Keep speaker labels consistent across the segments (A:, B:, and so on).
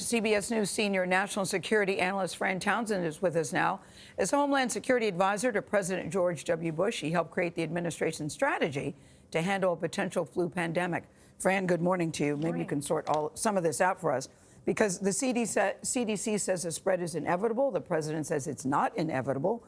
A: CBS News senior national security analyst Fran Townsend is with us now. As Homeland Security advisor to President George W. Bush, he helped create the administration's strategy to handle a potential flu pandemic. Fran, good morning to you. Maybe you can sort some of this out for us. Because the CDC says the spread is inevitable. The president says it's not inevitable.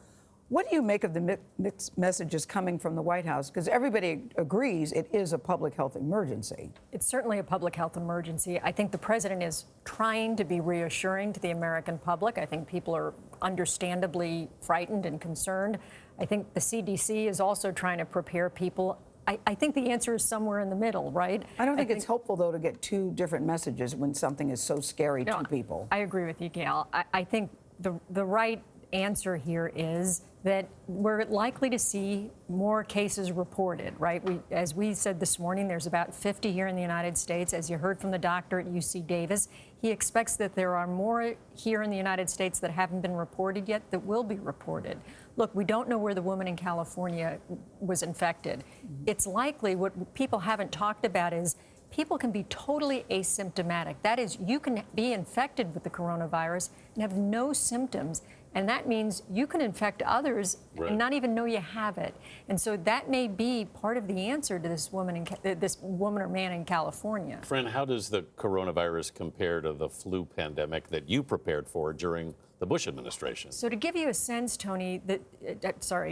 A: What do you make of the mixed messages coming from the White House? Because everybody agrees it is a public health emergency.
B: It's certainly a public health emergency. I think the president is trying to be reassuring to the American public. I think people are understandably frightened and concerned. I think the CDC is also trying to prepare people. I think the answer is somewhere in the middle, right?
A: I don't think it's helpful, though, to get two different messages when something is so scary to people.
B: I agree with you, Gayle. I think the right answer here is that we're likely to see more cases reported, right? As we said this morning, there's about 50 here in the United States. As you heard from the doctor at UC Davis, he expects that there are more here in the United States that haven't been reported yet that will be reported. Look, we don't know where the woman in California was infected. It's likely what people haven't talked about is people can be totally asymptomatic. That is, you can be infected with the coronavirus and have no symptoms. And that means you can infect others and not even know you have it. And so that may be part of the answer to this woman or man in California.
C: Fran, how does the coronavirus compare to the flu pandemic that you prepared for during the Bush administration?
B: So to give you a sense, Tony,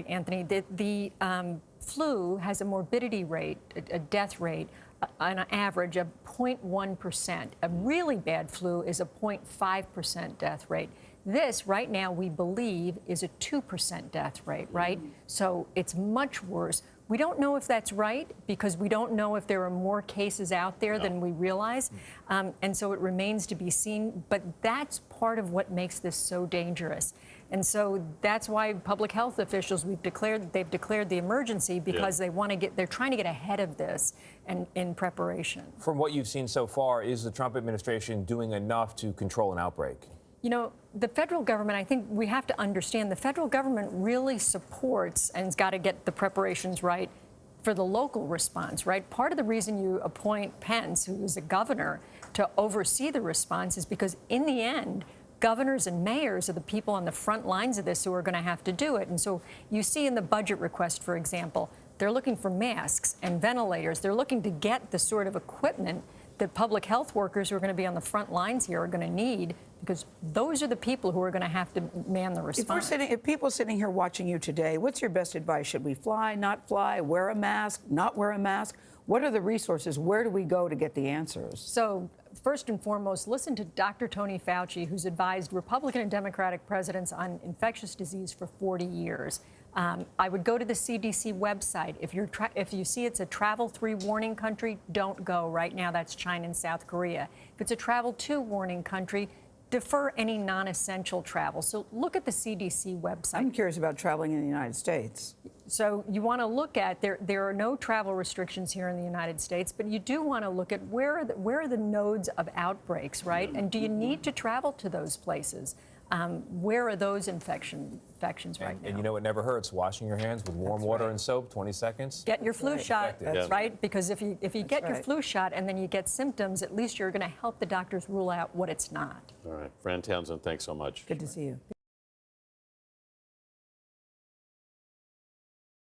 B: Anthony, the flu has a morbidity rate, a death rate, on an average of 0.1%. A really bad flu is a 0.5% death rate. This, right now, we believe, is a 2% death rate, right? So it's much worse. We don't know if that's right because we don't know if there are more cases out there than we realize. And so it remains to be seen. But that's part of what makes this so dangerous. And so that's why public health officials, they've declared the emergency because they're trying to get ahead of this and in preparation.
D: From what you've seen so far, is the Trump administration doing enough to control an outbreak?
B: You know, the federal government, I think we have to understand the federal government really supports and has got to get the preparations right for the local response, right? Part of the reason you appoint Pence, who is a governor, to oversee the response is because in the end, governors and mayors are the people on the front lines of this who are going to have to do it. And so you see in the budget request, for example, they're looking for masks and ventilators. They're looking to get the sort of equipment that public health workers who are going to be on the front lines here are going to need, because those are the people who are going to have to man the response.
A: If people sitting here watching you today, what's your best advice? Should we fly, not fly, wear a mask, not wear a mask? What are the resources? Where do we go to get the answers?
B: So first and foremost, listen to Dr. Tony Fauci, who's advised Republican and Democratic presidents on infectious disease for 40 years. I would go to the CDC website. If you see it's a travel 3 warning country, don't go. Right now, that's China and South Korea. If it's a travel 2 warning country, defer any non-essential travel. So look at the CDC website.
A: I'm curious about traveling in the United States.
B: So you want to look at, there are no travel restrictions here in the United States, but you do want to look at where are the nodes of outbreaks, right? And do you need to travel to those places? Where are those infections right now?
D: And you know, it never hurts washing your hands with warm water and soap, 20 seconds.
B: Get your flu shot, right? Because if you get your flu shot and then you get symptoms, at least you're going to help the doctors rule out what it's not.
C: All right. Fran Townsend, thanks so much.
A: Good to see you.